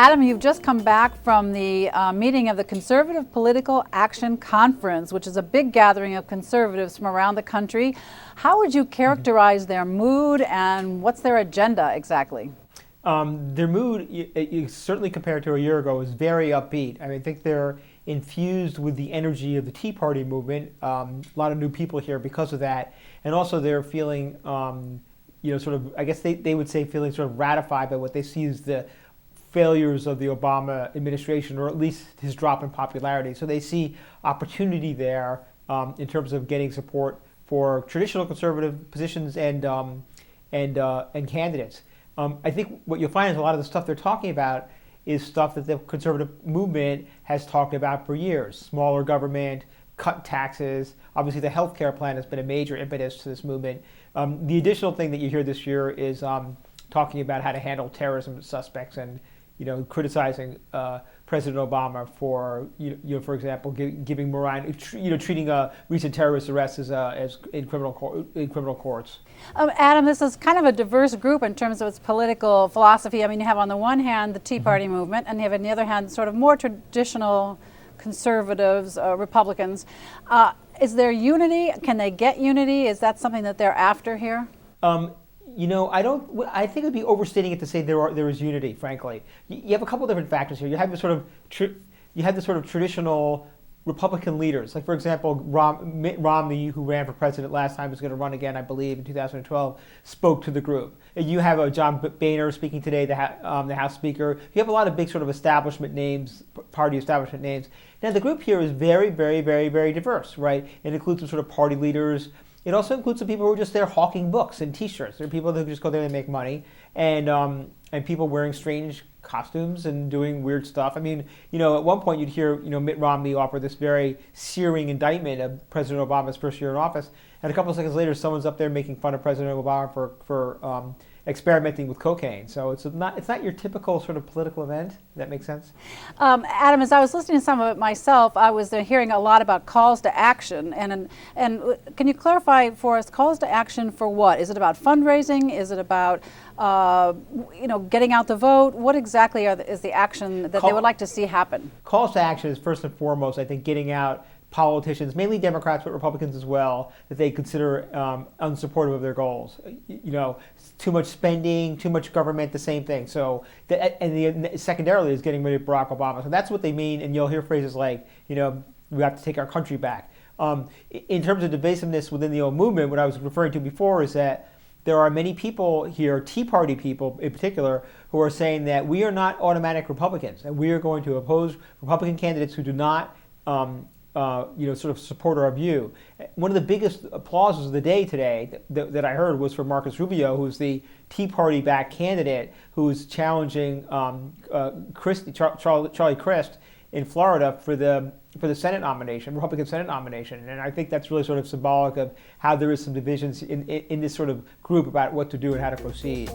Adam, you've just come back from the meeting of the Conservative Political Action Conference, which is a big gathering of conservatives from around the country. How would you characterize their mood and what's their agenda exactly? Their mood, certainly compared to a year ago, is very upbeat. I mean, I think they're infused with the energy of the Tea Party movement. A lot of new people here because of that. And also they're feeling, sort of, I guess they would say feeling sort of ratified by what they see as the failures of the Obama administration, or at least his drop in popularity. So they see opportunity there in terms of getting support for traditional conservative positions and candidates. I think what you'll find is a lot of the stuff they're talking about is stuff that the conservative movement has talked about for years. Smaller government, cut taxes. Obviously, the healthcare plan has been a major impetus to this movement. The additional thing that you hear this year is talking about how to handle terrorism suspects and criticizing President Obama for, for example, giving Moran, treating recent terrorist arrests as in criminal courts. Adam, this is kind of a diverse group in terms of its political philosophy. I mean, you have on the one hand the Tea Party movement, and you have on the other hand sort of more traditional conservatives, Republicans. Is there unity? Can they get unity? Is that something that they're after here? I think it'd be overstating it to say there is unity. Frankly, you have a couple different factors here. You have the sort of traditional Republican leaders, like for example, Mitt Romney, who ran for president last time, is going to run again, I believe, in 2012. Spoke to the group. You have John Boehner speaking today, the House Speaker. You have a lot of big sort of establishment names, party establishment names. Now the group here is very, very, very, very diverse, right? It includes some sort of party leaders. It also includes some people who are just there hawking books and T-shirts. There are people who just go there and make money, and people wearing strange costumes and doing weird stuff. I mean, at one point you'd hear, Mitt Romney offer this very searing indictment of President Obama's first year in office, and a couple of seconds later, someone's up there making fun of President Obama for experimenting with cocaine. So it's not your typical sort of political event. Does that make sense? Adam, as I was listening to some of it myself, I was hearing a lot about calls to action. And can you clarify for us, calls to action for what? Is it about fundraising? Is it about getting out the vote? What exactly is the action that they would like to see happen? Calls to action is first and foremost, I think, getting out politicians, mainly Democrats but Republicans as well, that they consider unsupportive of their goals. Too much spending, too much government, the same thing. So, secondarily is getting rid of Barack Obama. So that's what they mean, and you'll hear phrases like, we have to take our country back. In terms of divisiveness within the old movement, what I was referring to before is that there are many people here, Tea Party people in particular, who are saying that we are not automatic Republicans, and we are going to oppose Republican candidates who do not sort of support our view. One of the biggest applauses of the day today that I heard was for Marcus Rubio, who's the Tea Party-backed candidate who's challenging Charlie Crist in Florida for the Senate nomination, Republican Senate nomination. And I think that's really sort of symbolic of how there is some divisions in this sort of group about what to do and how to proceed.